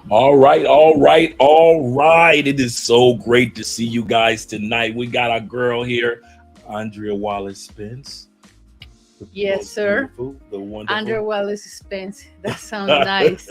All right, all right, all right. It is so great to see you guys tonight. We got our girl here, Andrea Wallace Spence, the Yes, most sir. beautiful, the Under wonderful. Wallace Spence. That sounds nice.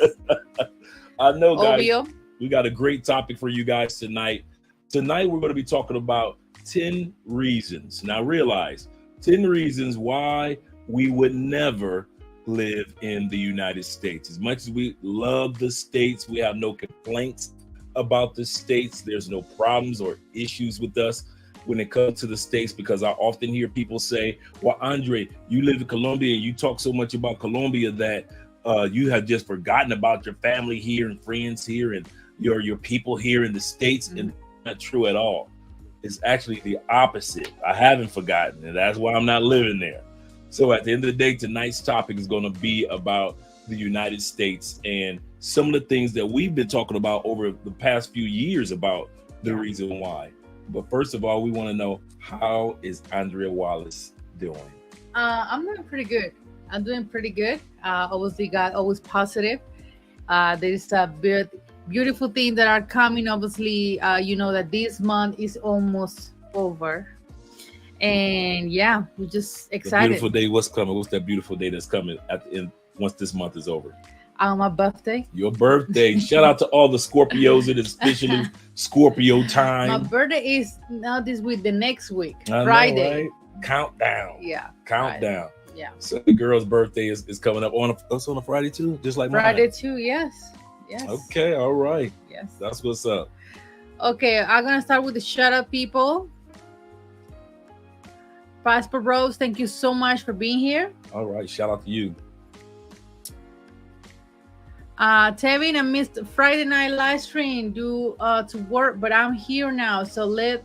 I know, guys, Obvio. we got a great topic for you guys tonight. Tonight, we're going to be talking about 10 reasons. Now, realize 10 reasons why we would never live in the United States. As much as we love the States, we have no complaints about the States. There's no problems or issues with us when it comes to the States, because I often hear people say, well, Andre, you live in Colombia and you talk so much about Colombia that you have just forgotten about your family here and friends here and your people here in the States. And not true at all. It's actually the opposite. I haven't forgotten, and that's why I'm not living there. So at the end of the day, tonight's topic is going to be about the United States and some of the things that we've been talking about over the past few years about the reason why. But first of all, we want to know, how is Andrea Wallace doing? I'm doing pretty good. I'm doing pretty good. Obviously, God always positive. There is a beautiful thing that are coming. Obviously, you know that this month is almost over, and yeah, we're just The excited. beautiful day, what's coming? What's that beautiful day that's coming at the end once this month is over? My birthday. Your birthday. Shout out to all the Scorpios. It is officially Scorpio My time. birthday is not this week. The next week, I know, Friday. right? Countdown. Yeah. Countdown. Friday. Yeah. So the girl's birthday is coming up on a Friday too, just like Friday mine. too. Yes. Yes. Okay, all right. Yes. That's what's up. Okay, I'm gonna start with the shout out people. Passport Rose, thank you so much for being here. All right, shout out to you. Tevin, I missed Friday night live stream due to work, but I'm here now. So let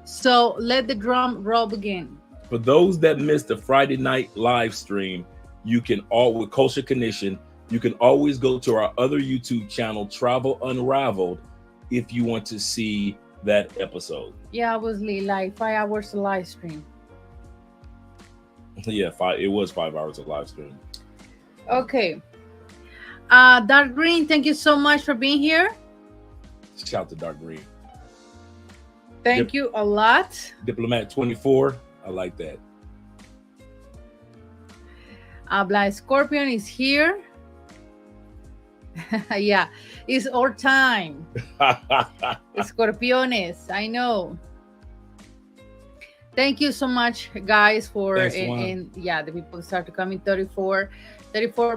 the drum roll begin. For those that missed the Friday night live stream, you can all with Culture Condition, you can always go to our other YouTube channel, Travel Unraveled, if you want to see that episode. Yeah, obviously like 5 hours of live stream. Yeah, it was 5 hours of live stream. Okay. Dark Green, thank you so much for being here. Shout out to Dark Green. Thank you a lot. Diplomat 24, I like that. Black Scorpion is here. Yeah, it's our time. Escorpiones, I know. Thank you so much, guys, for and yeah, the people start to come in 34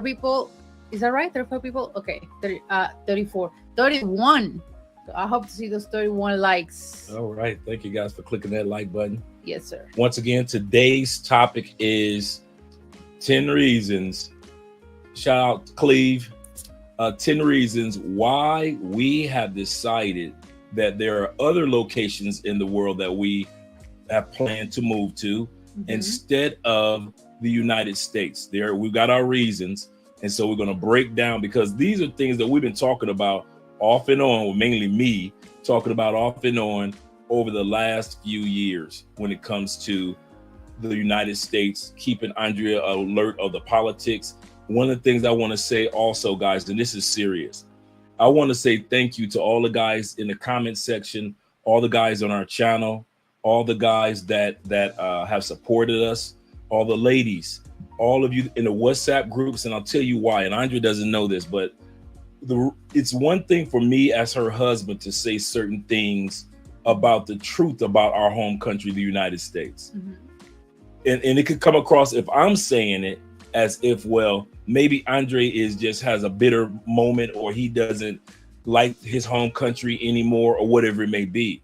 people. Is that right? 34 people? Okay, 34, 31. So I hope to see those 31 likes. All right, thank you guys for clicking that like button. Yes, sir. Once again, today's topic is 10 reasons. Shout out to Cleve. 10 reasons why we have decided that there are other locations in the world that we have planned to move to instead of the United States. We've got our reasons, and so we're going to break down, because these are things that we've been talking about off and on, well, mainly me talking about off and on over the last few years when it comes to the United States, keeping Andrea alert of the politics. One of the things I want to say also, guys, and this is serious, I want to say thank you to all the guys in the comment section, all the guys on our channel, all the guys that have supported us, all the ladies, all of you in the WhatsApp groups. And I'll tell you why. And Andrea doesn't know this, but it's one thing for me as her husband to say certain things about the truth about our home country, the United States. And it could come across, if I'm saying it, as if, well, maybe Andre has a bitter moment, or he doesn't like his home country anymore, or whatever it may be.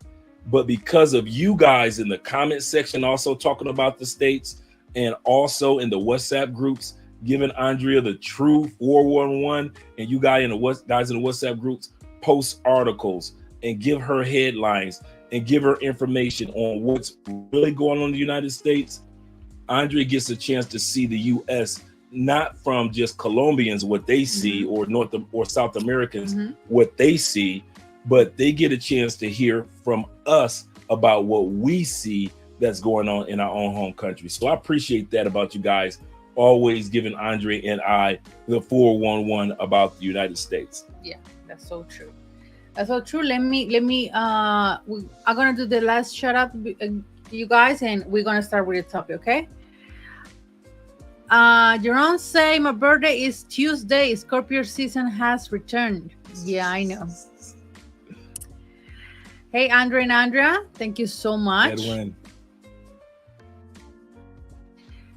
But because of you guys in the comment section also talking about the States, and also in the WhatsApp groups giving Andrea the true 411, and you guys in the WhatsApp groups post articles and give her headlines and give her information on what's really going on in the United States, Andrea gets a chance to see the U.S. not from just Colombians, what they see, or North or South Americans, what they see, but they get a chance to hear from us about what we see that's going on in our own home country. So I appreciate that about you guys, always giving Andre and I the 411 about the United States. Yeah, That's so true. That's so true. Let me. I'm gonna do the last shout out, you guys, and we're gonna start with the topic. Okay. Jerome say my birthday is Tuesday. Scorpio season has returned. Yeah, I know. Hey, Andre and Andrea, thank you so much. Edwin.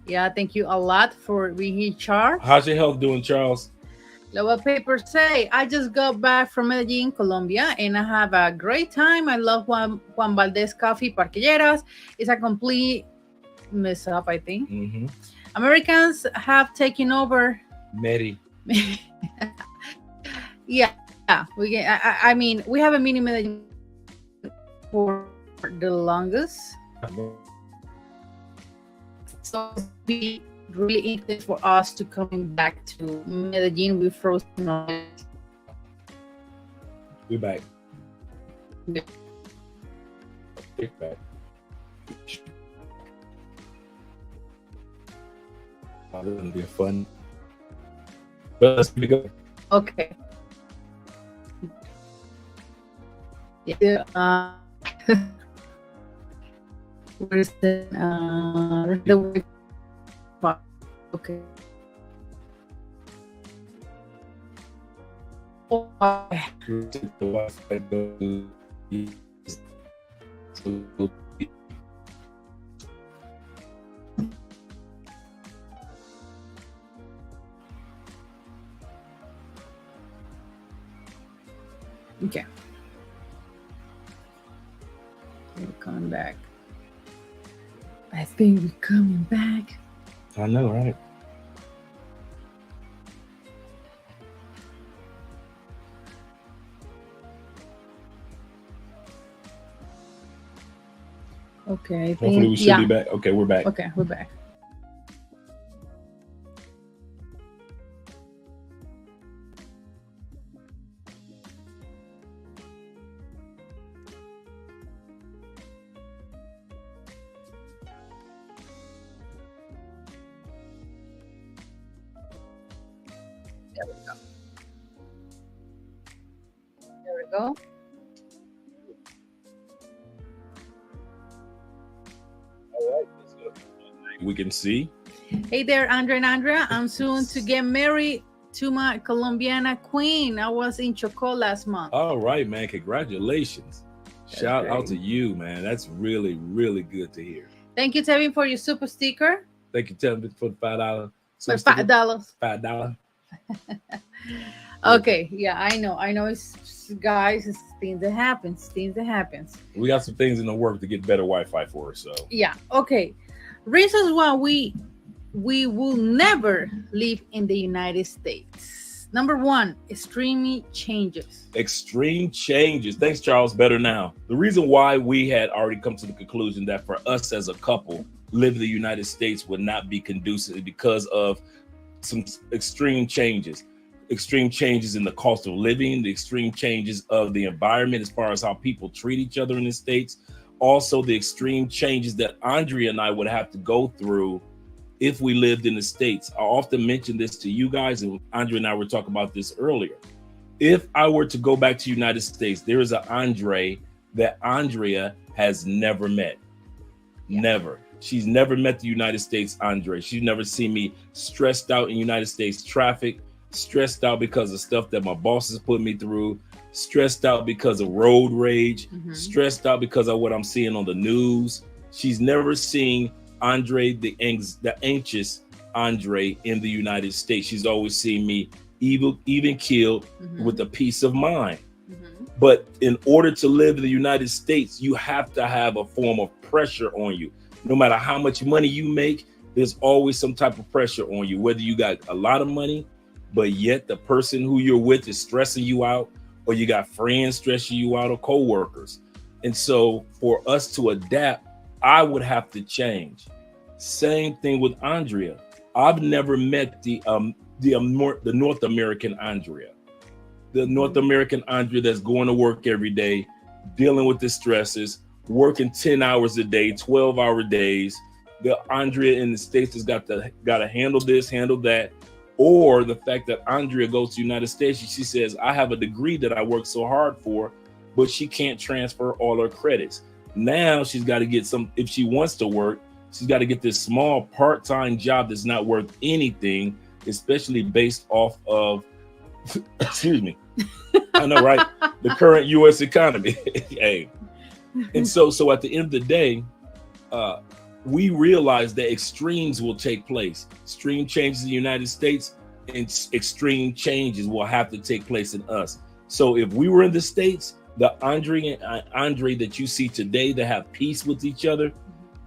Yeah, thank you a lot for being here, Charles. How's your health doing, Charles? Lower paper say, I just got back from Medellin, Colombia, and I have a great time. I love Juan Valdez Coffee Parquilleras. It's a complete mess up, I think. Mm-hmm. Americans have taken over. Mary. Yeah, we get. I mean, we have a mini Medellin for the longest. So it's be really interesting for us to coming back to Medellin with frozen. We're back. Yeah. We're back. Oh, this is gonna be fun. But let's go. Okay. Yeah. Where's the okay. Oh, okay. We're coming back. I think we're coming back. I know, right? Okay. Hopefully we should be back. Okay, we're back. Okay, we're back. There we go. There we go. We can see. Hey there, Andre and Andrea. I'm soon to get married to my Colombiana queen. I was in Chocó last month. All right, man. Congratulations. Shout out to you, man. That's really, really good to hear. Thank you, Tevin, for your super sticker. Thank you, Tevin, for the $5. For $5. $5. Okay, yeah, I know. It's guys, it's things that happens. We got some things in the work to get better Wi-Fi for us. So yeah, okay. Reasons why we will never live in the United States. Number one, extreme changes. Extreme changes. Thanks, Charles. Better now. The reason why we had already come to the conclusion that for us as a couple, live in the United States would not be conducive because of some extreme changes. Extreme changes in the cost of living, the extreme changes of the environment as far as how people treat each other in the States. Also, the extreme changes that Andrea and I would have to go through if we lived in the States. I often mention this to you guys, and Andrea and I were talking about this earlier. If I were to go back to the United States, there is an Andre that Andrea has never met. Yeah. Never. She's never met the United States Andre. She's never seen me stressed out in United States traffic, stressed out because of stuff that my bosses put me through, stressed out because of road rage, stressed out because of what I'm seeing on the news. She's never seen Andre, the anxious Andre in the United States. She's always seen me even killed with a peace of mind. But in order to live in the United States, you have to have a form of pressure on you. No matter how much money you make, there's always some type of pressure on you, whether you got a lot of money, but yet the person who you're with is stressing you out, or you got friends stressing you out, or co-workers. And so for us to adapt, I would have to change. Same thing with Andrea. I've never met the North American Andrea. The North American Andrea that's going to work every day, dealing with the stresses, working 10 hours a day, 12-hour days. The Andrea in the States has got to handle this, handle that. or the fact that Andrea goes to the United States and she says, I have a degree that I worked so hard for, but she can't transfer all her credits. Now she's got to get some, if she wants to work, she's got to get this small part-time job that's not worth anything, especially based off of, excuse me, I know, right? The current U.S. economy. Hey. And so at the end of the day, we realize that extremes will take place. Extreme changes in the United States and extreme changes will have to take place in us. So if we were in the States, the Andre that you see today that have peace with each other,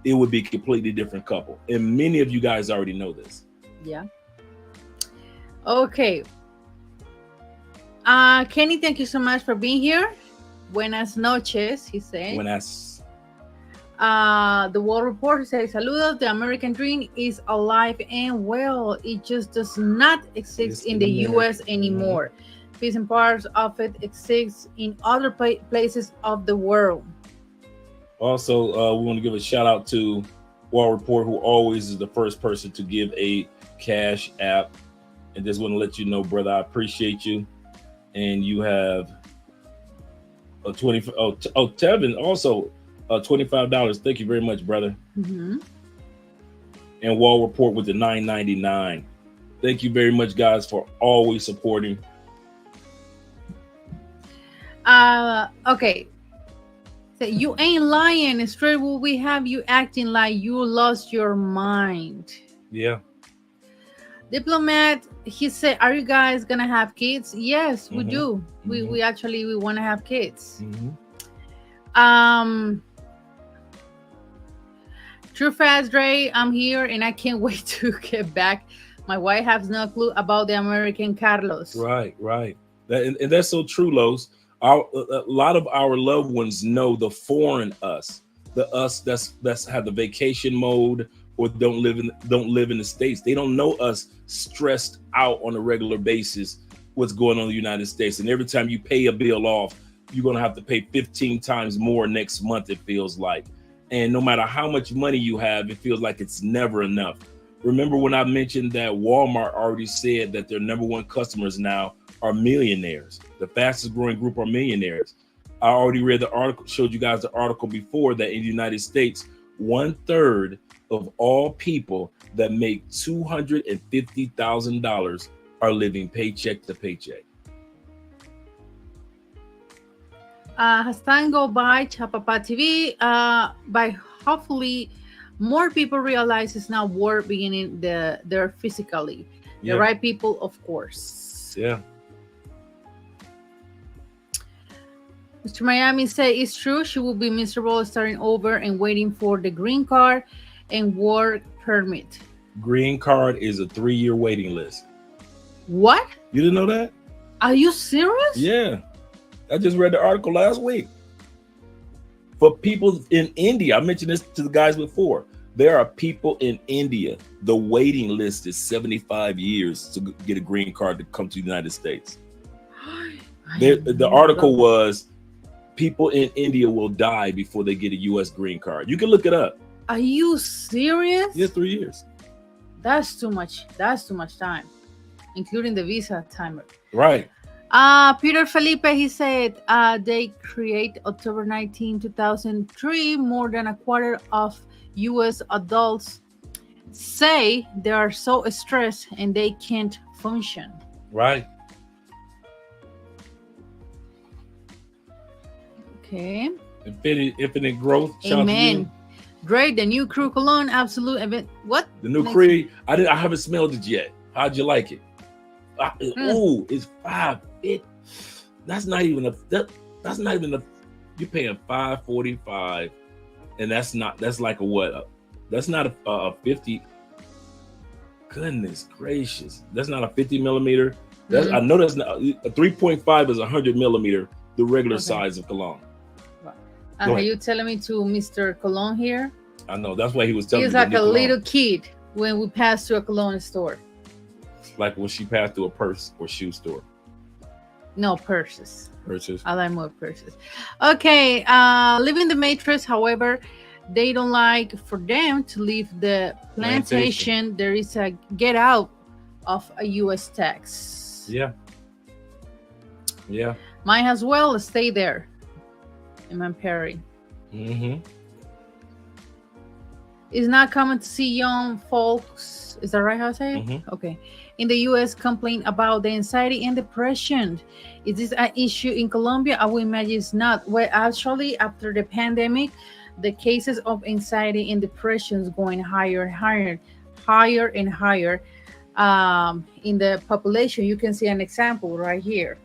it would be a completely different couple. And many of you guys already know this. Yeah. Okay. Kenny, thank you so much for being here. Buenas noches, he said. Buenas. The World Report says, saludos, the American dream is alive and well. It just does not exist in the U.S. anymore. Peace and parts of it exists in other places of the world. Also, we want to give a shout out to World Report, who always is the first person to give a cash app. And just want to let you know, brother, I appreciate you. And you have a Tevin also $25. Thank you very much, brother. Mm-hmm. And Wall Report with the $9.99. Thank you very much, guys, for always supporting. Okay. So you ain't lying. Straight will we have you acting like you lost your mind. Yeah. Diplomat, he said, are you guys gonna have kids? Yes, we do. Mm-hmm. We actually want to have kids. Mm-hmm. True fast, Dre, I'm here and I can't wait to get back. My wife has no clue about the American Carlos. Right. And that's so true, Los. A lot of our loved ones know the foreign us, the us that's had the vacation mode or don't live in the States. They don't know us stressed out on a regular basis what's going on in the United States. And every time you pay a bill off, you're going to have to pay 15 times more next month, it feels like. And no matter how much money you have, it feels like it's never enough. Remember when I mentioned that Walmart already said that their number one customers now are millionaires. The fastest growing group are millionaires. I already read the article, showed you guys the article before, that in the United States, 1/3 of all people that make $250,000 are living paycheck to paycheck. Has time go by, Chapapa TV, by hopefully more people realize it's not worth beginning there physically. Yeah. The right people, of course. Yeah. Mr. Miami say it's true. She will be miserable starting over and waiting for the green card and work permit. Green card is a 3-year waiting list. What? You didn't know that? Are you serious? Yeah. I just read the article last week. For people in India, I mentioned this to the guys before. There are people in India, the waiting list is 75 years to get a green card to come to the United States. The article was people in India will die before they get a U.S. green card. You can look it up. Are you serious? Yeah, 3 years. That's too much. That's too much time, including the visa timer. Right. Peter Felipe, he said they create October 19, 2003. More than a quarter of U.S. adults say they are so stressed and they can't function. Right. Okay. Infinite growth. Amen. Great. The new Crew Cologne, absolute event. What? The new Crew. I haven't smelled it yet. How'd you like it? Ooh, it's $5. That's not even a. You're paying $5.45, and that's like a what? That's not a 50. Goodness gracious, that's not a 50 millimeter. That's, I know that's not a 3.5 is 100 millimeter, the regular size of cologne. Are you telling me to Mr. Cologne here? I know, that's why he was telling me. He's like a little kid when we pass to a cologne store. Like when she passed through a purse or shoe store. No, purses. Purses. I like more purses. Okay, living the matrix, however, they don't like for them to leave the plantation. There is a get out of a U.S. tax. Yeah. Yeah. Might as well stay there. Amen, Perry. Mm-hmm. It's not common to see young folks, is that right how I say it? Mm-hmm. Okay. In the US complain about the anxiety and depression. Is this an issue in Colombia? I would imagine it's not. Well, actually, after the pandemic, the cases of anxiety and depression is going higher and higher, higher and higher in the population. You can see an example right here.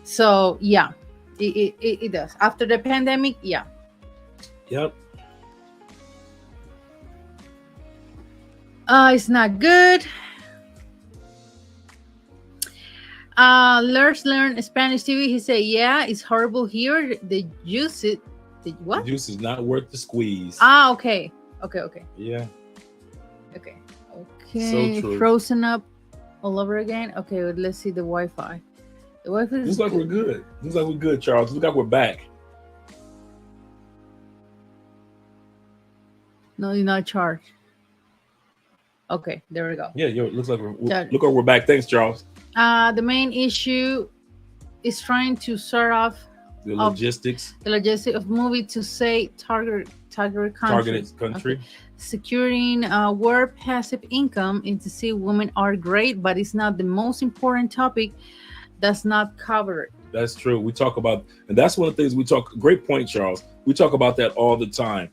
So, yeah, it does. After the pandemic, yeah. Yep. It's not good. Let's learn Spanish TV. He said, "Yeah, it's horrible here. The juice, what? The juice is not worth the squeeze." Okay. Yeah. Okay. So true. Frozen up all over again. Okay, let's see the Wi-Fi. The Wi-Fi Looks like we're good. Looks like we're good, Charles. Looks like we're back. No, you're not charged. Okay, there we go. Yeah, looks like we're back. Thanks, Charles. The main issue is trying to sort off the logistics of movie to say targeted country. Okay. Securing work passive income and to see women are great, but it's not the most important topic. That's not covered. That's true. We talk about, and that's one of the things we talk. Great point, Charles. We talk about that all the time.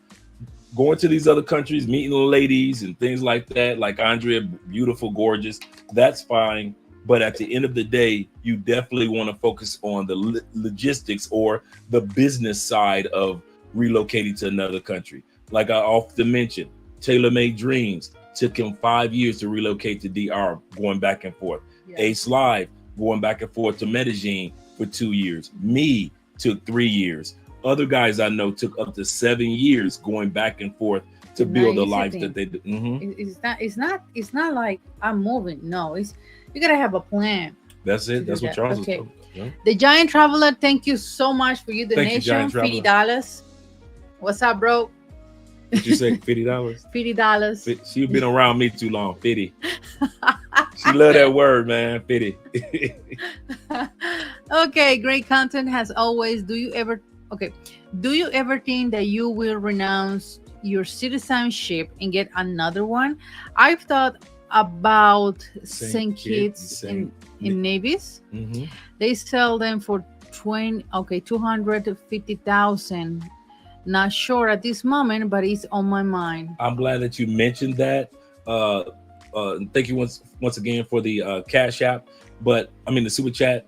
Going to these other countries, meeting the ladies and things like that, like Andrea, beautiful, gorgeous. That's fine. But at the end of the day, you definitely want to focus on the logistics or the business side of relocating to another country. Like I often mention, Taylor Made Dreams took him 5 years to relocate to DR, going back and forth. Yeah. Ace Live, going back and forth to Medellin for 2 years. Me took 3 years. Other guys I know took up to 7 years going back and forth to build a life that they do. Mm-hmm. It's not like I'm moving. No, you gotta have a plan. That's it. That's what Charles was talking about. Yeah. The Giant Traveler, thank you so much for your donation. $50. What's up, bro? Did you say $50? $50. She's been around me too long. 50. She love that word, man. 50. Okay, great content as always. Do you ever think that you will renounce your citizenship and get another one? I've thought about St. Kitts in navies. Mm-hmm. They sell them for $250,000. Not sure at this moment, but it's on my mind. I'm glad that you mentioned that. Thank you once again for the Cash App, the Super Chat.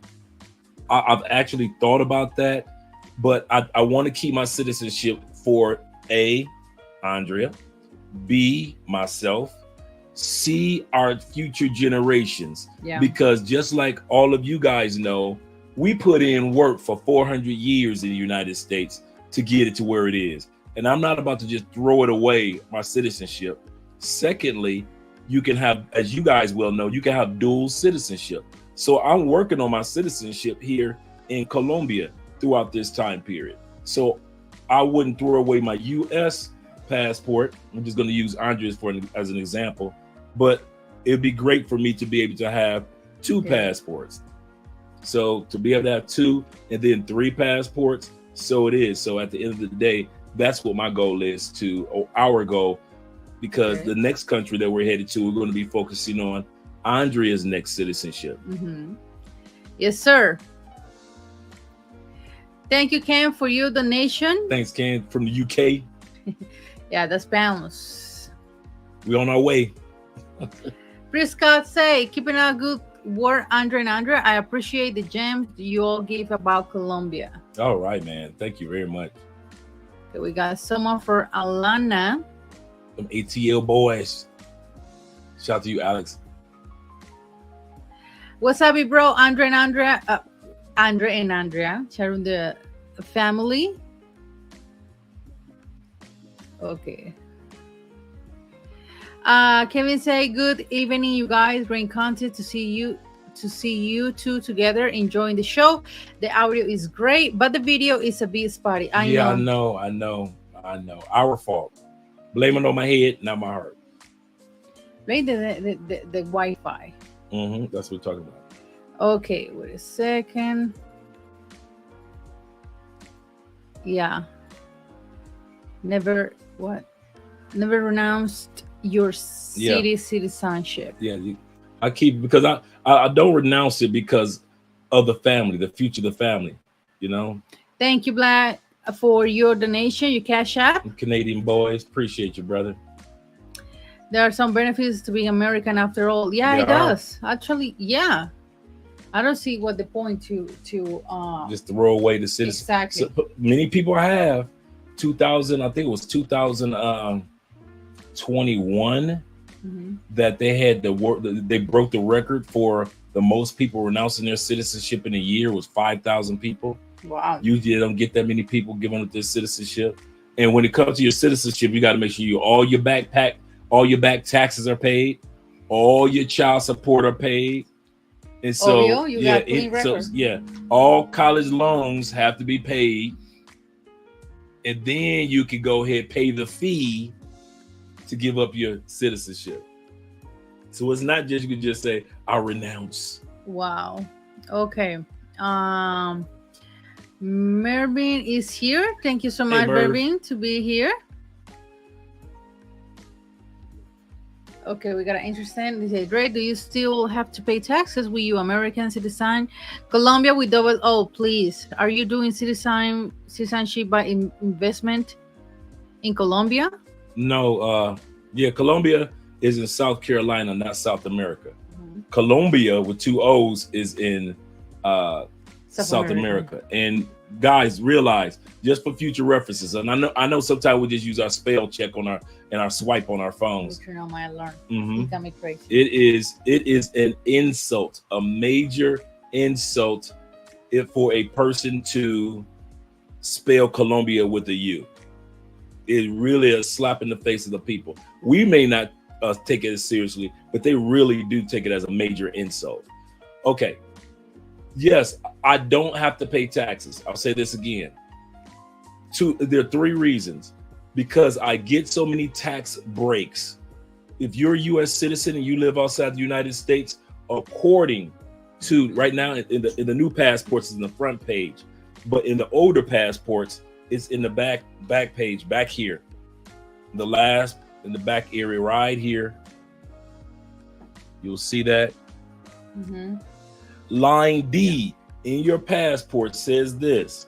I've actually thought about that, but I want to keep my citizenship for A, Andrea, B, myself, C, our future generations. Yeah. Because just like all of you guys know, we put in work for 400 years in the United States to get it to where it is. And I'm not about to just throw it away, my citizenship. Secondly, you can have, as you guys well know, you can have dual citizenship. So I'm working on my citizenship here in Colombia throughout this time period. So I wouldn't throw away my US passport. I'm just going to use Andrea's as an example, but it'd be great for me to be able to have two passports. So to be able to have 2 and then 3 passports, so it is. So at the end of the day, that's what my goal is our goal, because the next country that we're headed to, we're going to be focusing on Andrea's next citizenship. Mm-hmm. Yes, sir. Thank you, Ken, for your donation. Thanks, Ken, from the UK. Yeah, that's bounce. We on our way. Chris Scott say, keeping a good word, Andrea and Andrea. I appreciate the gems you all gave about Colombia. All right, man. Thank you very much. Okay, we got someone for Alana. Some ATL boys. Shout out to you, Alex. What's up, bro? Andrea and Andrea sharing the family. Okay. Kevin say, good evening, you guys. Great content to see you two together enjoying the show. The audio is great, but the video is a bit spotty. I know. Our fault. Blame it on my head, not my heart. Blame the Wi-Fi. That's what we're talking about. Okay, wait a second. Yeah. Never renounced your city citizenship. Yeah, I keep, because I don't renounce it because of the family, the future of the family, you know. Thank you, Black, for your donation, your cash app. Canadian boys, appreciate you, brother. There are some benefits to being American after all. Yeah, There it are. does. Actually, yeah. I don't see what the point to just throw away the citizen. Exactly. So, many people have 2000, I think it was 2021 that they had the work. They broke the record for the most people renouncing their citizenship in a year was 5,000 people. Wow. Usually they don't get that many people giving up their citizenship. And when it comes to your citizenship, you got to make sure all your back taxes are paid, all your child support are paid. And so, all college loans have to be paid, and then you can go ahead pay the fee to give up your citizenship. So it's not just you can just say I renounce. Wow. Okay. Mervin is here. Thank you so much, Mervin, to be here. Okay, we got an interesting. They say, Dre, do you still have to pay taxes? Will you American citizen? Colombia with double. Oh, please. Are you doing citizenship by investment in Colombia? No. Colombia is in South Carolina, not South America. Colombia with 2 O's is in South America. And guys, realize, just for future references, and I know sometimes we just use our spell check on our swipe on our phones. Turn on my alarm. You got me crazy. It is an insult, a major insult, for a person to spell Colombia with a U. It really is a slap in the face of the people. We may not take it as seriously, but they really do take it as a major insult. Okay. Yes, I don't have to pay taxes. I'll say this again. There are 3 reasons. Because I get so many tax breaks. If you're a U.S. citizen and you live outside the United States, according to right now in the new passports, is in the front page, but in the older passports, it's in the back page, back here, the last in the back area right here. You'll see that. Line D in your passport says this,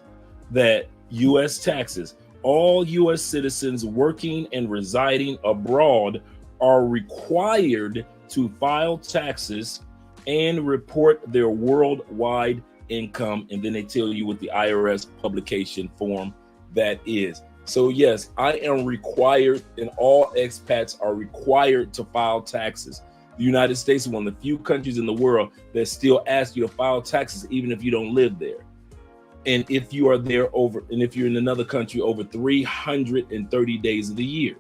that U.S. taxes. All U.S. citizens working and residing abroad are required to file taxes and report their worldwide income. And then they tell you what the IRS publication form that is. So yes, I am required, and all expats are required to file taxes. The United States is one of the few countries in the world that still ask you to file taxes even if you don't live there. And if you are there if you're in another country over 330 days of the year.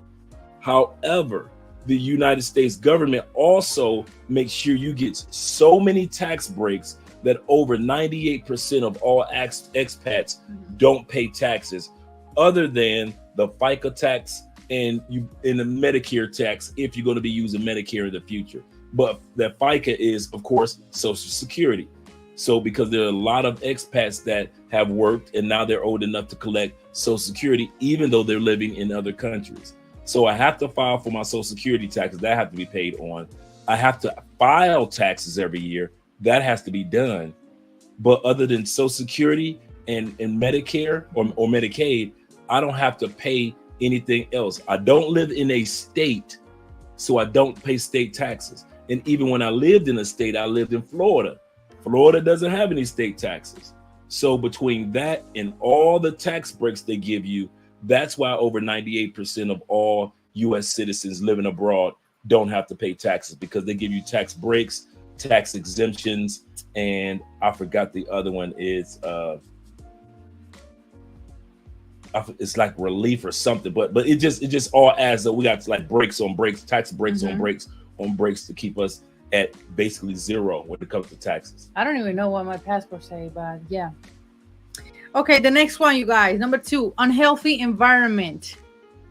However, the United States government also makes sure you get so many tax breaks that over 98% of all expats don't pay taxes, other than the FICA tax and the Medicare tax if you're going to be using Medicare in the future. But that FICA is, of course, Social Security. So because there are a lot of expats that have worked and now they're old enough to collect Social Security, even though they're living in other countries. So I have to file for my Social Security taxes. That have to be paid on. I have to file taxes every year. That has to be done. But other than Social Security and Medicare or Medicaid, I don't have to pay anything else. I don't live in a state, so I don't pay state taxes. And even when I lived in a state, I lived in Florida. Florida doesn't have any state taxes. So between that and all the tax breaks they give you, that's why over 98% of all U.S. citizens living abroad don't have to pay taxes, because they give you tax breaks, tax exemptions, and I forgot the other one is it's like relief or something, but it just all adds up. We got like breaks on breaks, tax breaks on breaks on breaks to keep us at basically zero when it comes to taxes. I don't even know what my passport say, but yeah. Okay, the next one, you guys. Number 2, unhealthy environment.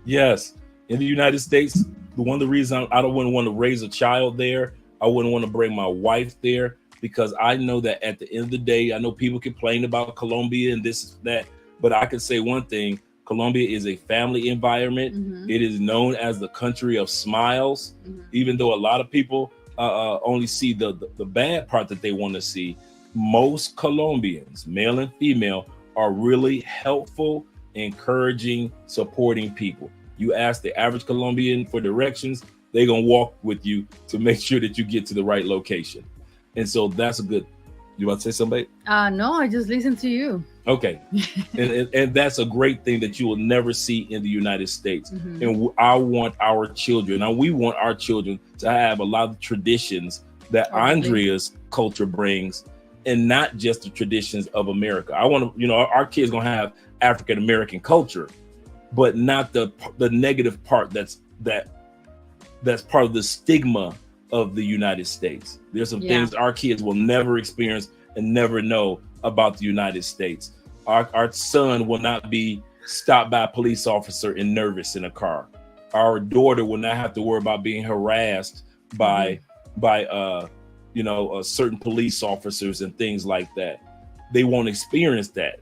Yes, in the United States, one of the reasons I don't want to raise a child there, I wouldn't want to bring my wife there, because I know that at the end of the day, I know people complain about Colombia and this, that, but I can say one thing: Colombia is a family environment. Mm-hmm. It is known as the country of smiles, Mm-hmm. even though a lot of people only see the bad part that they want to see. Most Colombians, male and female, are really helpful, encouraging, supporting people. You ask the average Colombian for directions, they're going to walk with you to make sure that you get to the right location. And so that's a good, you want to say something? No, I just listened to you. Okay. and that's a great thing that you will never see in the United States. Mm-hmm. And I want our children, now we want our children to have a lot of traditions that Andrea's culture brings, and not just the traditions of America. I want to, our kids going to have African American culture, but not the negative part that's part of the stigma of the United States. There's some things our kids will never experience and never know about the United States. Our son will not be stopped by a police officer and nervous in a car. Our daughter will not have to worry about being harassed by certain police officers and things like that. They won't experience that.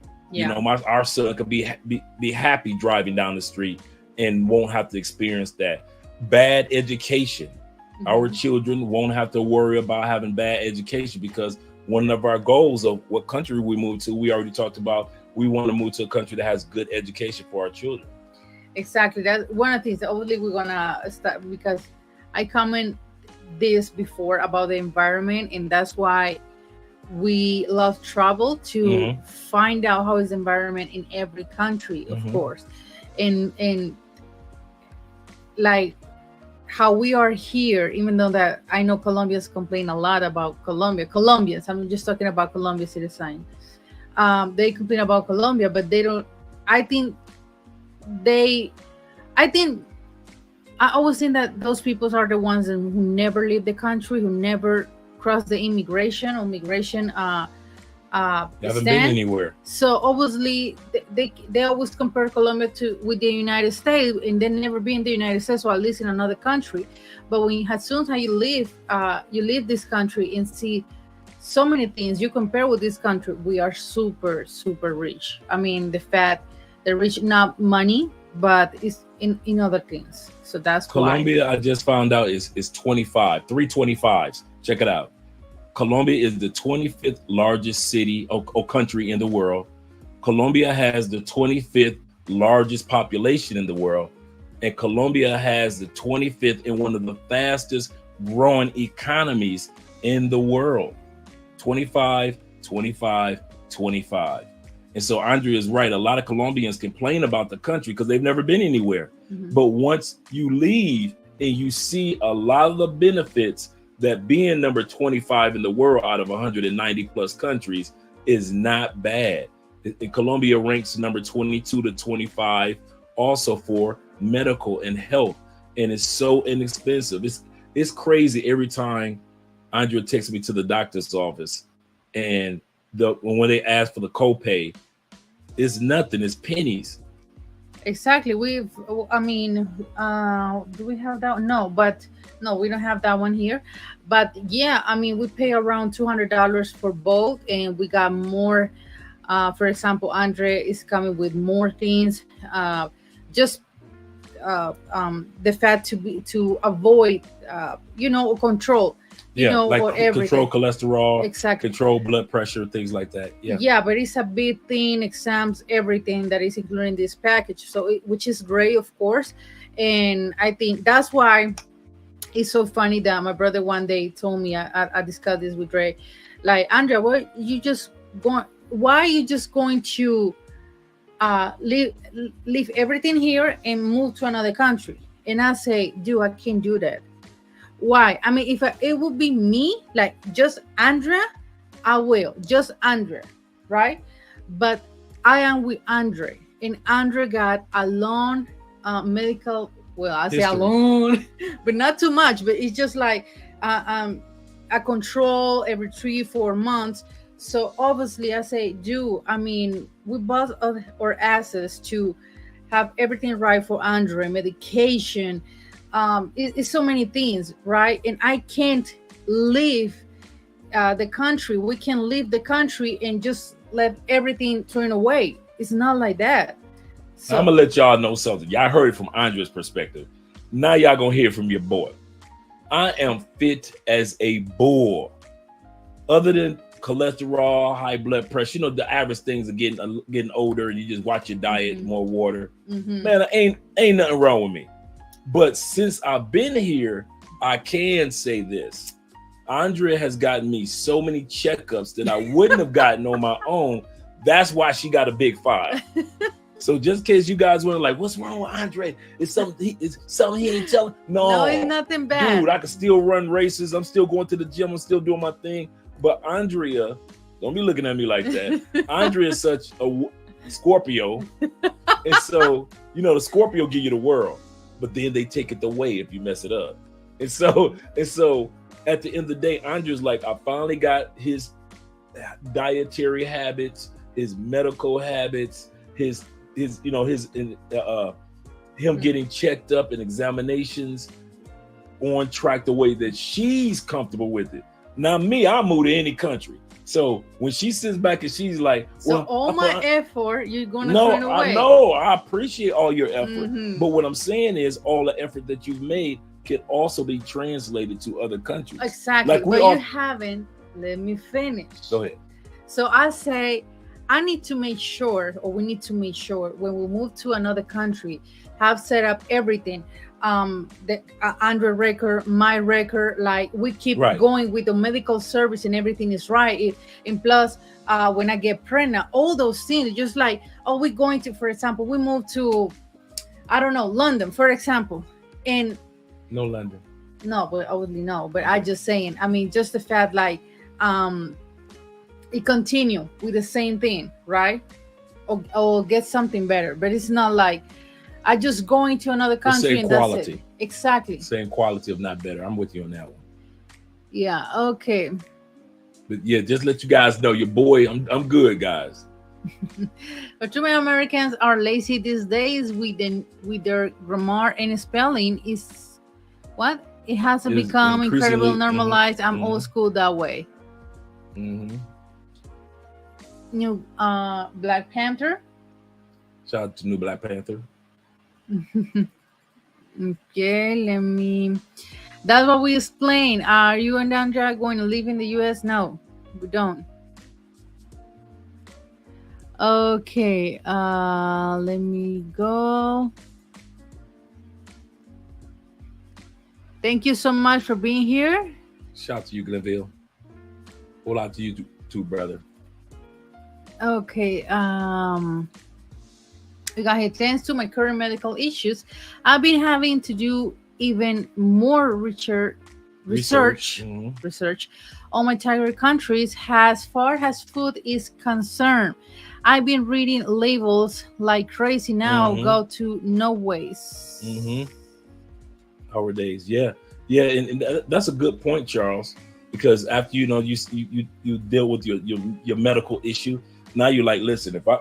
Our son could be happy driving down the street and won't have to experience that. Bad education. Mm-hmm. Our children won't have to worry about having bad education, because one of our goals of what country we move to, we already talked about, we want to move to a country that has good education for our children. Exactly. That's one of the things that obviously we're gonna start, because I comment this before about the environment, and that's why we love travel, to mm-hmm. find out how is the environment in every country, of mm-hmm. course, and like how we are here, even though that I know Colombians complain a lot about Colombians, I'm just talking about Colombia citizens. They complain about Colombia, but they don't. I always think that those people are the ones who never leave the country, who never cross the immigration haven't been anywhere. So obviously they always compare Colombia with the United States, and they never been in the United States, or at least in another country. But as soon as you leave this country and see so many things, you compare with this country, we are super, super rich. I mean, the rich, not money, but it's in other things. So that's Colombia, why. I just found out is 25, 325s. Check it out. Colombia is the 25th largest city or country in the world. Colombia has the 25th largest population in the world. And Colombia has the 25th and one of the fastest growing economies in the world. 25, 25, 25. And so Andrea is right. A lot of Colombians complain about the country because they've never been anywhere. Mm-hmm. But once you leave and you see a lot of the benefits that being number 25 in the world out of 190 plus countries is not bad. And Colombia ranks number 22 to 25 also for medical and health. And it's so inexpensive. It's crazy every time Andrea takes me to the doctor's office, and when they ask for the copay, it's nothing, it's pennies. Exactly. Do we have that? No, we don't have that one here. But yeah, I mean, we pay around $200 for both, and we got more. For example, Andre is coming with more things. The fact to avoid, control. Control cholesterol, exactly, control blood pressure, things like that. Yeah, but it's a big thing, exams, everything that is included in this package. So which is great, of course. And I think that's why it's so funny that my brother one day told me, I discussed this with Ray, like, Andrea, why are you just going to leave everything here and move to another country? And I say, dude, I can't do that. Why? I mean, if it would be me, like just Andrea, I will. Just Andrea, right? But I am with Andre, and Andre got a long medical, I say alone, but not too much, but it's just like a control every 3-4 months. So obviously I say, we bought our assets to have everything right for Andre, medication, it's so many things, right? And I can't leave the country. We can leave the country and just let everything turn away. It's not like that. I'm gonna let y'all know something. Y'all heard it from Andrea's perspective. Now y'all gonna hear from your boy. I am fit as a bull. Other than cholesterol, high blood pressure, the average things are getting older, and you just watch your diet, more water. Man, ain't nothing wrong with me. But since I've been here, I can say this. Andrea has gotten me so many checkups that I wouldn't have gotten on my own. That's why she got a big 5. So just in case you guys were like, what's wrong with Andre? It's something he ain't telling. No, it's nothing bad. Dude, I can still run races. I'm still going to the gym. I'm still doing my thing. But Andrea, don't be looking at me like that. Andrea is such a Scorpio. And so, the Scorpio give you the world, but then they take it away if you mess it up. And so at the end of the day, Andrea's like, I finally got his dietary habits, his medical habits, him getting checked up in examinations on track the way that she's comfortable with it. Now me, I'll move to any country. So when she sits back and she's like, so all my effort, you're gonna turn away. I know, I appreciate all your effort. But what I'm saying is all the effort that you've made can also be translated to other countries. Exactly. Like you haven't, let me finish. Go ahead. So I say, I need to make sure, or we need to make sure when we move to another country, have set up everything. The Andrea record, my record, like we keep going with the medical service and everything is right. And plus, when I get pregnant, all those things, just like, we're going to, for example, we move to, I don't know, London, for example. And no London. No, but obviously no. But I just saying, I mean, just the fact like, it continue with the same thing, right? Or get something better. But it's not like I just going to another country and quality. That's it. Exactly. Same quality of not better. I'm with you on that one. Yeah, okay. But yeah, just let you guys know, your boy, I'm good, guys. But too many Americans are lazy these days with their grammar and spelling is what? It hasn't become incredibly normalized. I'm old school that way. New Black Panther. Shout out to New Black Panther. Okay, let me. That's what we explain. Are you and Andrea going to live in the US? No, we don't. Okay, let me go. Thank you so much for being here. Shout out to you, Glenville. Whole out to you too, brother. Okay, we got here. Thanks to my current medical issues, I've been having to do even more research on my target countries as far as food is concerned. I've been reading labels like crazy now. Go to no waste. Our days, yeah, and that's a good point, Charles. Because after you deal with your medical issue, now you're like, listen, if I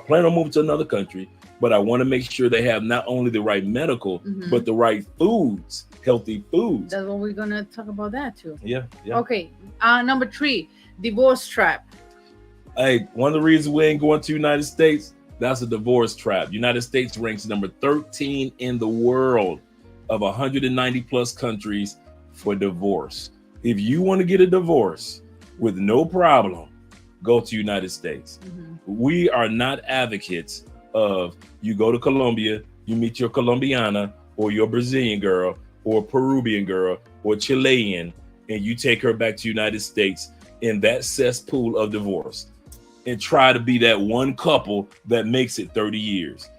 plan on moving to another country, but I want to make sure they have not only the right medical, but the right foods, healthy foods. That's what we're gonna talk about that too. Yeah. Okay, number 3, divorce trap. Hey, one of the reasons we ain't going to United States, that's a divorce trap. United States ranks number 13 in the world of 190 plus countries for divorce. If you want to get a divorce with no problem, go to United States. We are not advocates of you go to Colombia, you meet your Colombiana or your Brazilian girl or Peruvian girl or Chilean, and you take her back to United States in that cesspool of divorce and try to be that one couple that makes it 30 years,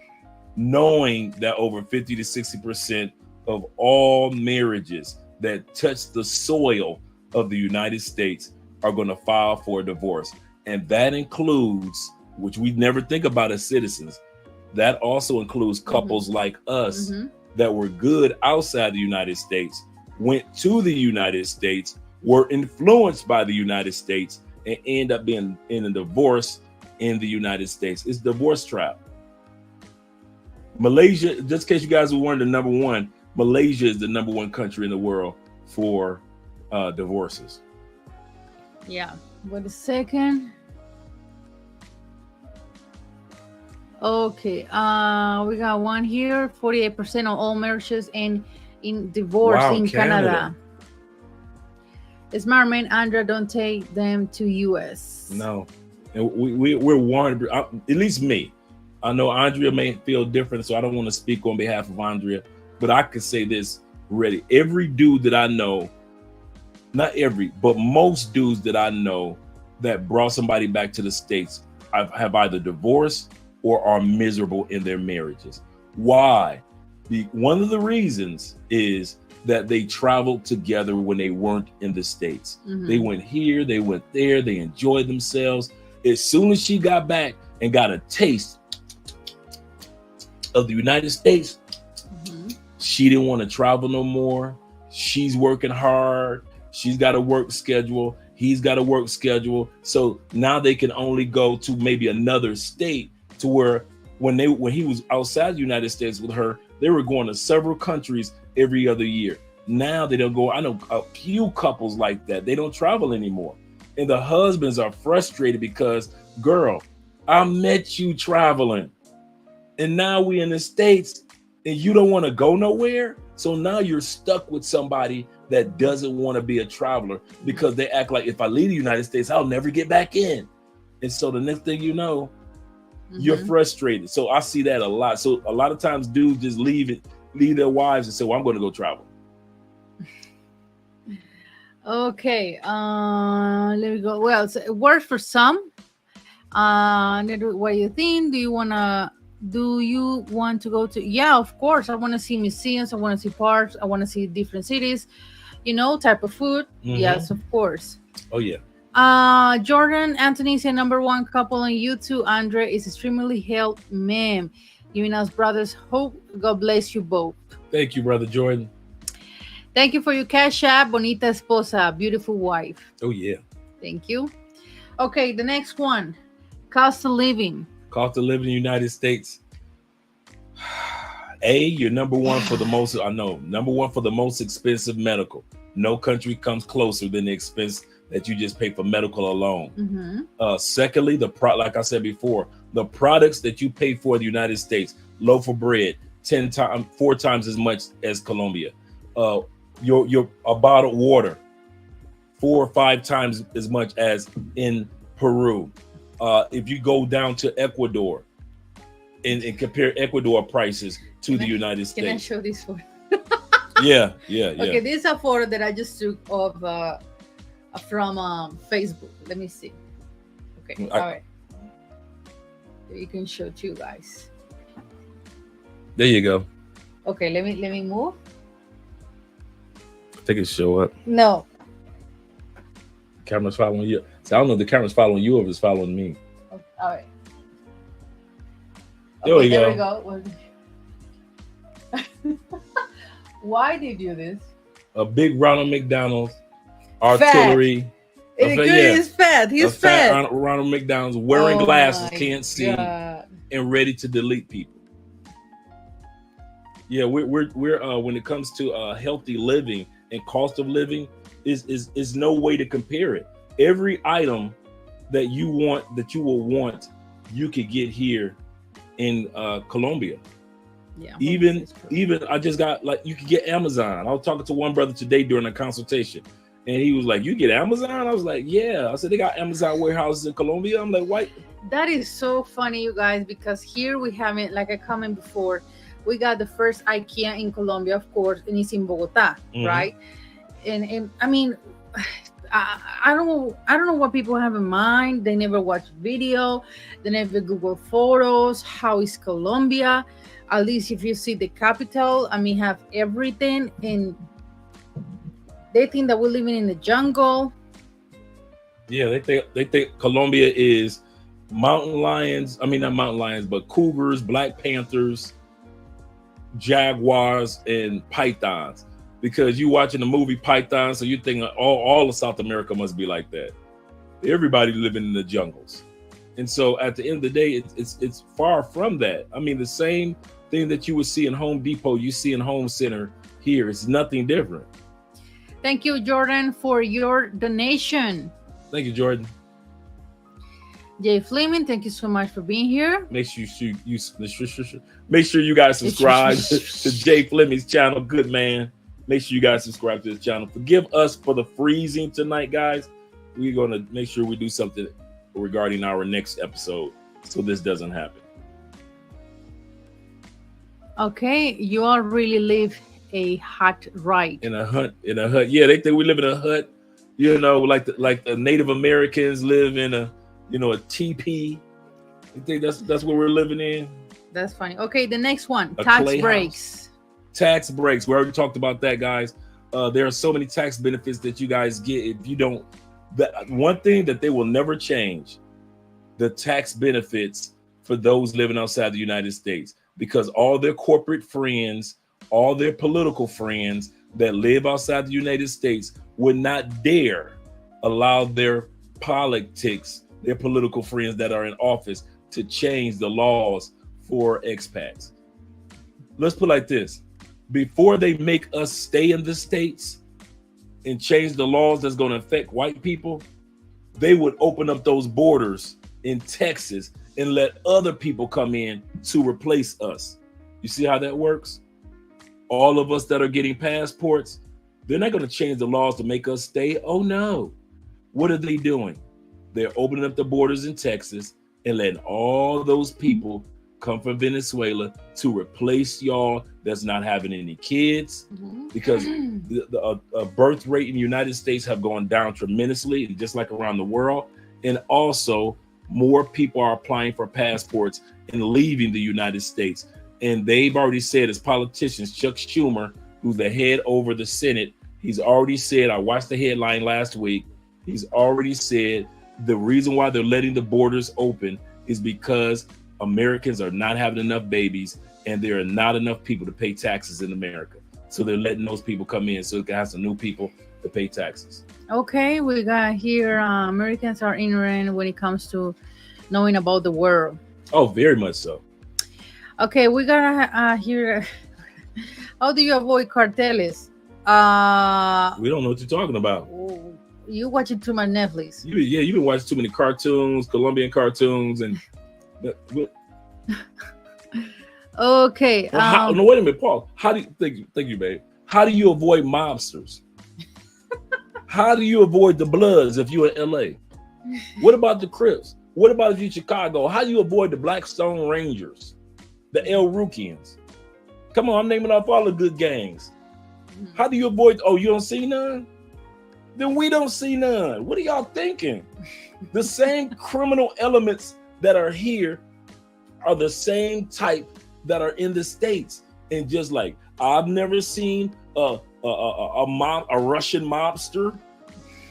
knowing that over 50 to 60% of all marriages that touch the soil of the United States are going to file for a divorce. And that includes, which we never think about as citizens, that also includes couples like us that were good outside the United States, went to the United States, were influenced by the United States, and end up being in a divorce in the United States. It's divorce trap. Malaysia, just in case you guys were wondering, number 1, Malaysia is the number 1 country in the world for divorces. Yeah. Wait a second. Okay. We got one here. 48% of all marriages and in divorce Wow, in Canada. Canada. Smart men, Andrea, don't take them to US. No, and we're warned. At least me. I know Andrea may feel different, so I don't want to speak on behalf of Andrea, but I can say this already. Every dude that I know, not every, but most dudes that I know that brought somebody back to the States have either divorced or are miserable in their marriages. Why? One of the reasons is that they traveled together when they weren't in the States. Mhm. They went here, they went there, they enjoyed themselves. As soon as she got back and got a taste of the United States, Mhm. she didn't want to travel no more. She's working hard. She's got a work schedule. He's got a work schedule. So now they can only go to maybe another state, to where when he was outside the United States with her, they were going to several countries every other year. Now they don't go. I know a few couples like that. They don't travel anymore. And the husbands are frustrated because, girl, I met you traveling. And now we in the States and you don't want to go nowhere. So now you're stuck with somebody that doesn't want to be a traveler, because they act like, if I leave the United States, I'll never get back in. And so the next thing you know, you're frustrated. So I see that a lot. So a lot of times dudes just leave their wives and say, well, I'm going to go travel. Okay. Let me go. Well, so it works for some. What do you think? Do you want to go to? Yeah, of course. I want to see museums. I want to see parks. I want to see different cities. Type of food. Mhm. Yes, of course. Oh yeah. Jordan Anthony is a number one couple on YouTube. Andre is extremely healthy man, giving us brothers hope. God bless you both. Thank you, brother Jordan. Thank you for your cash app. Bonita esposa, beautiful wife. Oh yeah. Thank you. Okay, the next one, cost of living. Cost of living in the United States. You're number one for the most. I know, number one for the most expensive medical. No country comes closer than the expense that you just pay for medical alone. Mm-hmm. Secondly, like I said before, the products that you pay for in the United States, loaf of bread, 4 times as much as Colombia. Your a bottled water, 4 or 5 times as much as in Peru. If you go down to Ecuador and compare Ecuador prices to the United States. Can I show this photo? Yeah. Okay, this is a photo that I just took of from Facebook. Let me see. Okay, all right. You can show to you guys. There you go. Okay, let me move. I think it show up. No. Camera's following you. So I don't know if the camera's following you or if it's following me. Okay, all right. There we there go. We go. Why did you do this? A big Ronald McDonald's artillery. He's fat. He's fat. Ronald McDonald's wearing glasses, can't see, God. And ready to delete people. Yeah, we're when it comes to healthy living and cost of living, is no way to compare it. Every item that you will want, you could get here in Colombia. Yeah. Even I just got, like, you could get Amazon. I was talking to one brother today during a consultation, and he was like, "You get Amazon?" I was like, "Yeah." I said, "They got Amazon warehouses in Colombia." I'm like, "What?" That is so funny, you guys, because here we haven't, like I commented before, we got the first IKEA in Colombia, of course, and it's in Bogota, right? And I mean, I don't know what people have in mind. They never watch video, they never Google photos. How is Colombia? At least if you see the capital, I mean, have everything, and they think that we're living in the jungle. Yeah, they think Colombia is mountain lions. I mean, not mountain lions, but cougars, black panthers, jaguars, and pythons. Because you watching the movie Python, so you think all of South America must be like that. Everybody living in the jungles. And so at the end of the day, it's far from that. I mean, the same thing that you would see in Home Depot, you see in Home Center here. It's nothing different. Thank you, Jordan, for your donation. Thank you, Jordan. Jay Fleming, thank you so much for being here. Make sure you guys subscribe to Jay Fleming's channel. Good man. Make sure you guys subscribe to his channel. Forgive us for the freezing tonight, guys. We're going to make sure we do something regarding our next episode so this doesn't happen. Okay, you all really live a hut right. In a hut. Yeah, they think we live in a hut, you know, like the Native Americans live in a teepee. You think that's what we're living in? That's funny. Okay, the next one, tax breaks. Tax breaks. We already talked about that, guys. There are so many tax benefits that you guys get if you don't. That one thing that they will never change, the tax benefits for those living outside the United States, because all their corporate friends, all their political friends that live outside the United States would not dare allow their politics, their political friends that are in office, to change the laws for expats. Let's put it like this. Before they make us stay in the States and change the laws that's going to affect white people, they would open up those borders in Texas and let other people come in to replace us. You see how that works? All of us that are getting passports, they're not going to change the laws to make us stay. Oh no. What are they doing? They're opening up the borders in Texas and letting all those people come from Venezuela to replace y'all that's not having any kids, because the birth rate in the United States have gone down tremendously, just like around the world. And also more people are applying for passports and leaving the United States. And they've already said, as politicians, Chuck Schumer, who's the head over the Senate, he's already said, I watched the headline last week, he's already said the reason why they're letting the borders open is because Americans are not having enough babies and there are not enough people to pay taxes in America. So they're letting those people come in so it can have some new people to pay taxes. Okay, we got here, Americans are ignorant when it comes to knowing about the world. Oh, very much so. Okay, we got here, how do you avoid cartels? We don't know what you're talking about. You watching too much Netflix. You've been watching too many cartoons, Colombian cartoons, and okay. No, wait a minute, Paul. How do you thank you, babe? How do you avoid mobsters? How do you avoid the Bloods if you're in LA? What about the Crips? What about if you're Chicago? How do you avoid the Blackstone Rangers, the El Rukians? Come on, I'm naming off all the good gangs. How do you avoid? Oh, you don't see none? Then we don't see none. What are y'all thinking? The same criminal elements that are here are the same type that are in the States. And just like I've never seen a Russian mobster.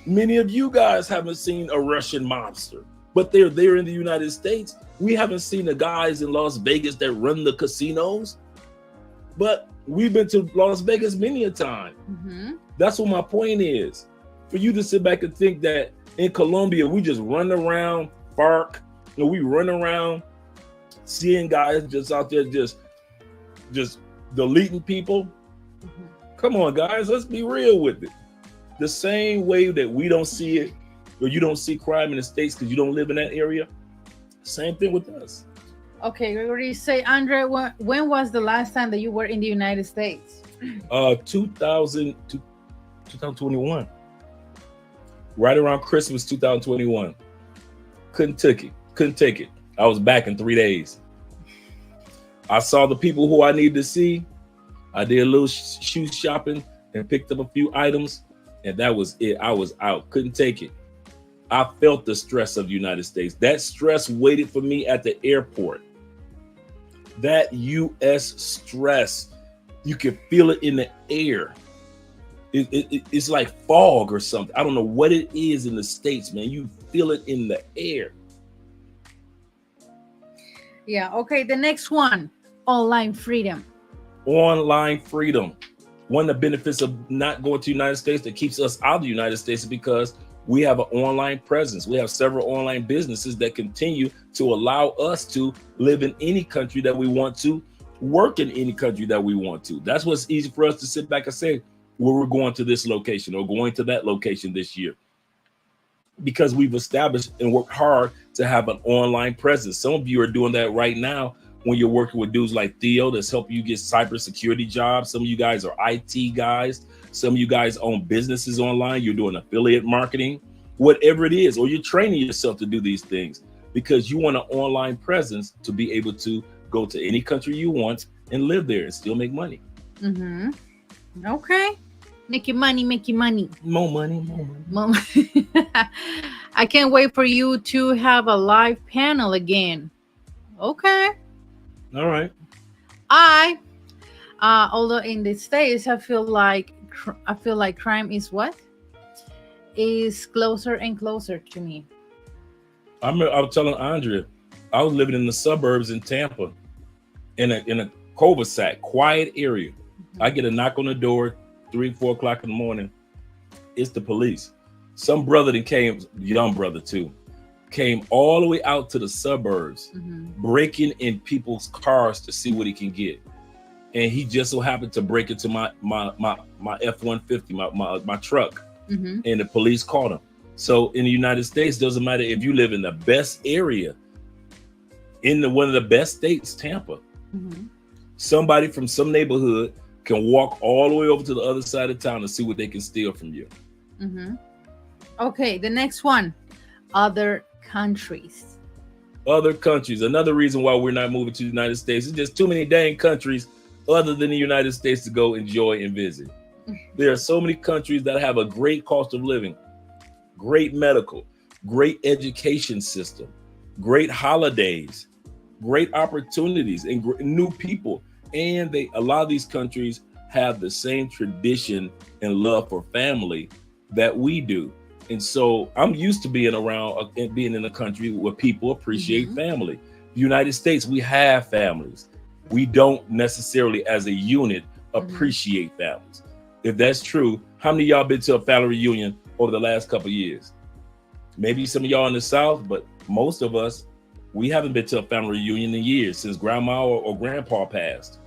Many of you guys haven't seen a Russian mobster, but they're there in the United States. We haven't seen the guys in Las Vegas that run the casinos, but we've been to Las Vegas many a time. That's what my point is. For you to sit back and think that in Colombia, we just run around, bark, we run around seeing guys just out there just deleting people. Come on, guys, let's be real with it. The same way that we don't see it, or you don't see crime in the States because you don't live in that area, same thing with us. Okay, Gregory, say, Andre, when was the last time that you were in the United States? 2021. Right around Christmas 2021. Couldn't take it. I was back in 3 days. I saw the people who I needed to see. I did a little shoe shopping and picked up a few items, and that was it. I was out. Couldn't take it. I felt the stress of the United States. That stress waited for me at the airport. That U.S. stress, you can feel it in the air. It's like fog or something. I don't know what it is in the States, man. You feel it in the air. Yeah. Okay. The next one, online freedom. Online freedom. One of the benefits of not going to the United States that keeps us out of the United States is because we have an online presence. We have several online businesses that continue to allow us to live in any country that we want to, work in any country that we want to. That's what's easy for us to sit back and say, where we're going to this location or going to that location this year, because we've established and worked hard to have an online presence. Some of you are doing that right now when you're working with dudes like Theo that's helping you get cybersecurity jobs. Some of you guys are IT guys. Some of you guys own businesses online. You're doing affiliate marketing, whatever it is, or you're training yourself to do these things because you want an online presence to be able to go to any country you want and live there and still make money. Mm-hmm. Okay. Making money. More money. I can't wait for you to have a live panel again. Okay. All right. Although in the States, I feel like crime is closer and closer to me. I was telling Andrea, I was living in the suburbs in Tampa, in a cul-de-sac, quiet area. Mm-hmm. I get a knock on the door, 3-4 o'clock in the morning. It's the police. Some brother that came, young brother too, came all the way out to the suburbs, breaking in people's cars to see what he can get. And he just so happened to break into my F-150, my truck, and the police caught him. So in the United States, doesn't matter if you live in the best area, in one of the best states, Tampa, somebody from some neighborhood can walk all the way over to the other side of town and see what they can steal from you. Okay, the next one, other countries. Other countries. Another reason why we're not moving to the United States is just too many dang countries other than the United States to go enjoy and visit. There are so many countries that have a great cost of living, great medical, great education system, great holidays, great opportunities, and new people. And a lot of these countries have the same tradition and love for family that we do. And so I'm used to being around and being in a country where people appreciate family. The United States, we have families. We don't necessarily as a unit appreciate families. If that's true, how many of y'all been to a family reunion over the last couple of years? Maybe some of y'all in the South, but most of us, we haven't been to a family reunion in years since grandma or grandpa passed.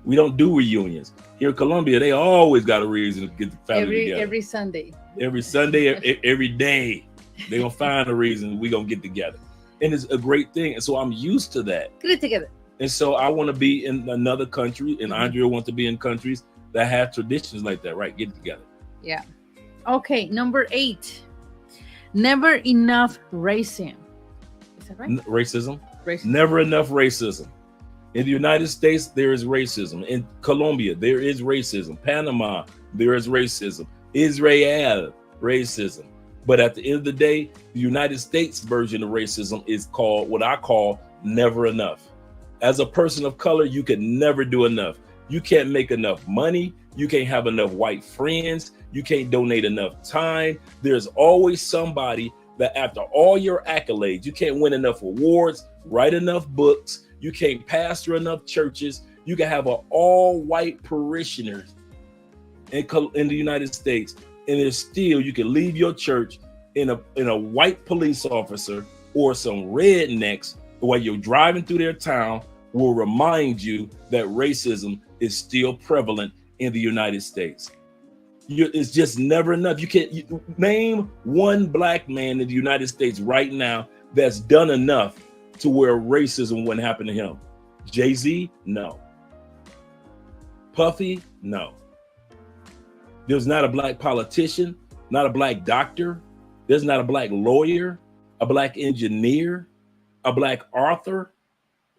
We don't do reunions. Here in Colombia, they always got a reason to get the family together. Every Sunday. Every Sunday, every day, they're going to find a reason we're going to get together. And it's a great thing. And so I'm used to that. Get it together. And so I want to be in another country, and Andrea wants to be in countries that have traditions like that, right? Get it together. Yeah. Okay, number 8. Never enough racism. Is that right? Racism? Never enough racism. In the United States, there is racism. In Colombia, there is racism. Panama, there is racism. Israel, racism. But at the end of the day, the United States version of racism is called what I call never enough. As a person of color, you can never do enough. You can't make enough money. You can't have enough white friends. You can't donate enough time. There's always somebody that after all your accolades, you can't win enough awards, write enough books. You can't pastor enough churches. You can have an all-white parishioners in the United States, and there's still you can leave your church in a white police officer or some rednecks while you're driving through their town will remind you that racism is still prevalent in the United States. It's just never enough. You can't name one black man in the United States right now that's done enough to where racism wouldn't happen to him. Jay-Z, no. Puffy, no. There's not a black politician, not a black doctor. There's not a black lawyer, a black engineer, a black author,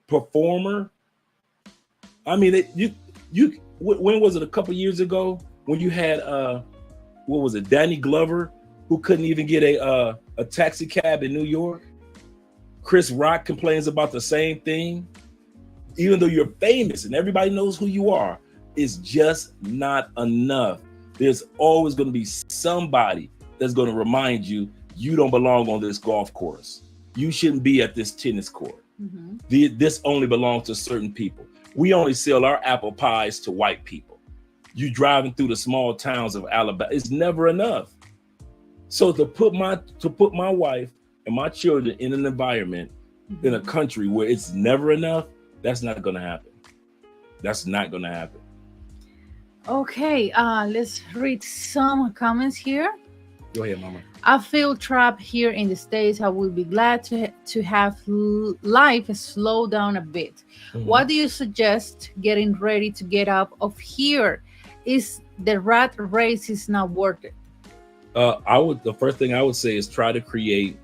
performer. I mean, when was it? A couple years ago when you had what was it? Danny Glover, who couldn't even get a taxi cab in New York. Chris Rock complains about the same thing. Even though you're famous and everybody knows who you are, it's just not enough. There's always going to be somebody that's going to remind you you don't belong on this golf course. You shouldn't be at this tennis court. This only belongs to certain people. We only sell our apple pies to white people. You driving through the small towns of Alabama, it's never enough. So to put my wife and my children in an environment in a country where it's never enough, that's not going to happen. That's not going to happen. Okay, let's read some comments here. Go ahead, Mama. I feel trapped here in the States. I would be glad to have life slow down a bit. Mhm. What do you suggest getting ready to get up of here? Is the rat race is not worth it? The first thing I would say is try to create,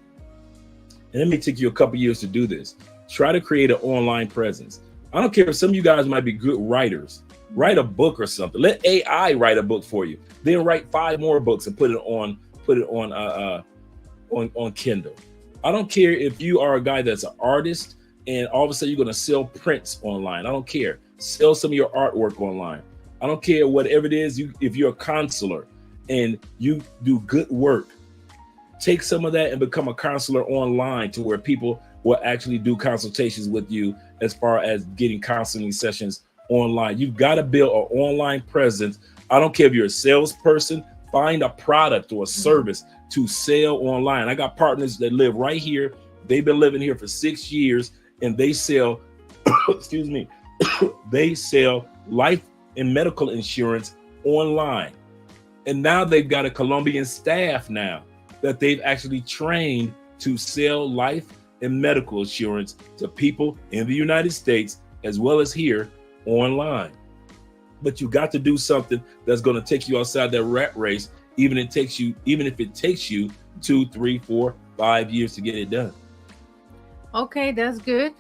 and it may take you a couple years to do this. Try to create an online presence. I don't care if some of you guys might be good writers. Write a book or something. Let AI write a book for you. Then write 5 more books and put it on Kindle. I don't care if you are a guy that's an artist and all of a sudden you're going to sell prints online. I don't care. Sell some of your artwork online. I don't care whatever it is. If you're a counselor and you do good work, take some of that and become a counselor online to where people will actually do consultations with you as far as getting counseling sessions online. You've got to build an online presence. I don't care if you're a salesperson, find a product or a service to sell online. I got partners that live right here. They've been living here for 6 years and they sell, excuse me, they sell life and medical insurance online. And now they've got a Colombian staff now that they've actually trained to sell life and medical insurance to people in the United States as well as here online. But you got to do something that's going to take you outside that rat race, even if it takes you 2, 3, 4, 5 years to get it done. Okay, that's good.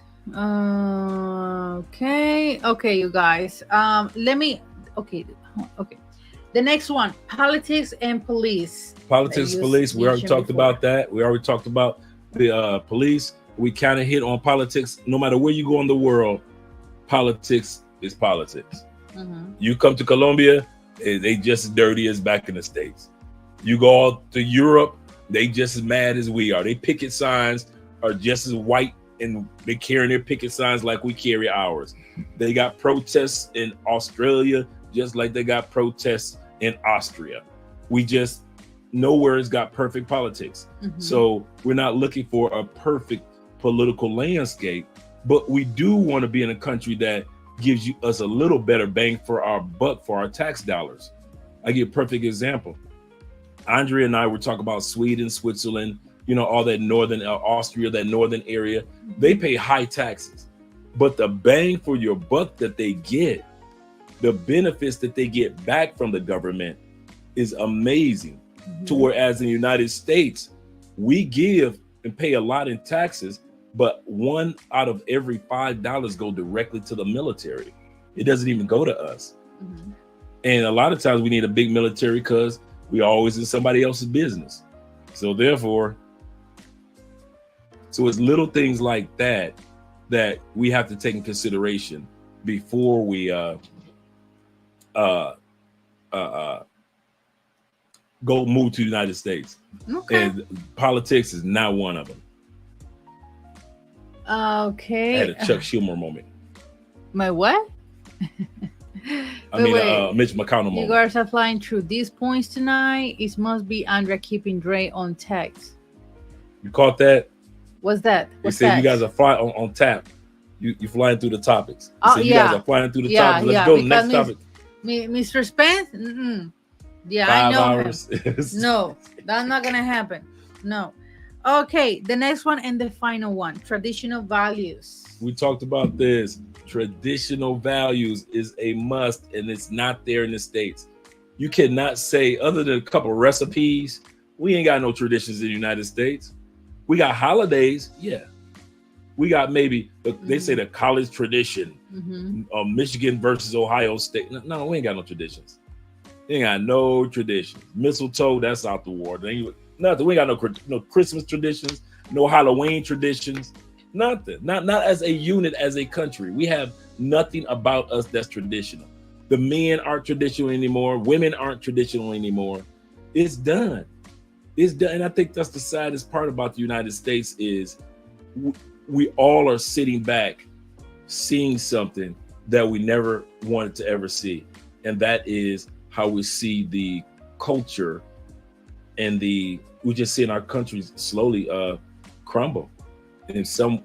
Okay, you guys. Let me. Okay, okay. The next one: politics and police. Politics, police. We already talked about that. We already talked about the police. We kind of hit on politics. No matter where you go in the world, politics is politics. You come to Colombia, they just as dirty as back in the States. You go out to Europe, they just as mad as we are. They picket signs are just as white and they carrying their picket signs like we carry ours. They got protests in Australia just like they got protests in Austria. We just nowhere has got perfect politics. So we're not looking for a perfect political landscape, but we do want to be in a country that gives us a little better bang for our buck for our tax dollars. I give a perfect example. Andrea and I were talking about Sweden, Switzerland, all that northern Austria, that northern area. They pay high taxes, but the bang for your buck that they get, the benefits that they get back from the government is amazing. To whereas in the United States, we give and pay a lot in taxes, but 1 out of every $5 go directly to the military. It doesn't even go to us. And a lot of times we need a big military because we're always in somebody else's business. So therefore, it's little things like that that we have to take in consideration before we go move to the United States. And politics is not one of them. Okay. I had a Chuck Schumer moment. My what? Mitch McConnell moment. You guys are flying through these points tonight. It must be Andrea keeping Dre on text. You caught that? What's that? They said you guys are flying on tap. You flying through the topics. You guys are flying through the topics. Let's go to the next topic. Mr. Spence? Yeah, 5 I know hours. No, that's not gonna happen. No. Okay, the next one and the final one: traditional values. We talked about this. Traditional values is a must, and it's not there in the States. You cannot say, other than a couple recipes, we ain't got no traditions in the United States. We got holidays, yeah. We got maybe they say the college tradition, Michigan versus Ohio State. No, we ain't got no traditions. We ain't got no traditions. Mistletoe, that's out the war. Nothing. We ain't got no Christmas traditions, no Halloween traditions, nothing. Not as a unit, as a country. We have nothing about us that's traditional. The men aren't traditional anymore. Women aren't traditional anymore. It's done. It's done. And I think that's the saddest part about the United States is we all are sitting back, seeing something that we never wanted to ever see. And that is how we see the culture and we just seeing our country slowly crumble. In some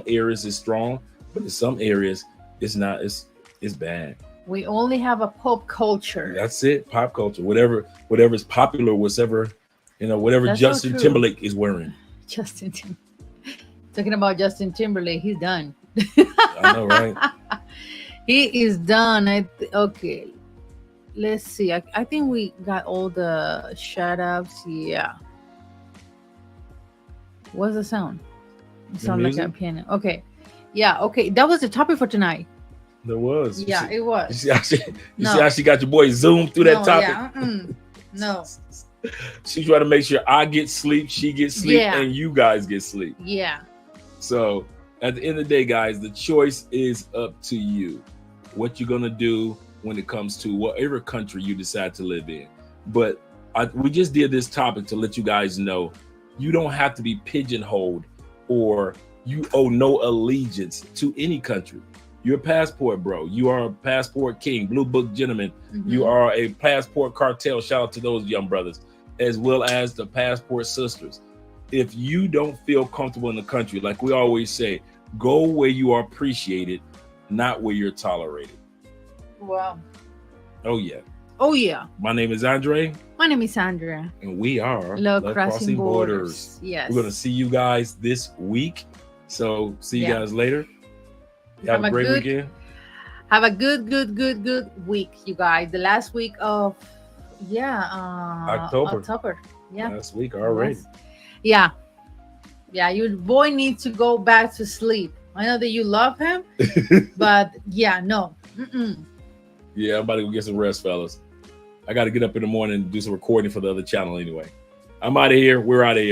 areas it's strong, but in some areas it's not. It's bad. We only have a pop culture. That's it. Pop culture. Whatever is popular, whatever That's so Justin true. Timberlake is wearing. Justin Talking about Justin Timberlake, he's done. I know, right? He is done. Okay. Let's see. I think we got all the shout outs. Yeah. What's the sound? It sounds like a piano. Okay. Yeah. Okay. That was the topic for tonight. There was. Yeah, it was. You see how she got your boy zoomed through that topic? Yeah, no. She trying to make sure I get sleep, she gets sleep, and you guys get sleep. Yeah. So at the end of the day, guys, the choice is up to you. What you're going to do when it comes to whatever country you decide to live in. But we just did this topic to let you guys know you don't have to be pigeonholed, or you owe no allegiance to any country. You're a passport bro. You are a passport king, blue book gentleman. Mm-hmm. You are a passport cartel. Shout out to those young brothers, as well as the passport sisters. If you don't feel comfortable in the country, like we always say, go where you are appreciated, not where you're tolerated. Wow. Oh, yeah. Oh, yeah. My name is Andre. My name is Sandra. And we are Love Crossing Borders. Yes. We're going to see you guys this week. So see you guys later. Have a great weekend. Have a good week, you guys. The last week of October. Yeah. Last week already. Yes. Yeah. Your boy needs to go back to sleep. I know that you love him, but no. Yeah, I'm about to go get some rest, fellas. I got to get up in the morning and do some recording for the other channel anyway. I'm out of here. We're out of here.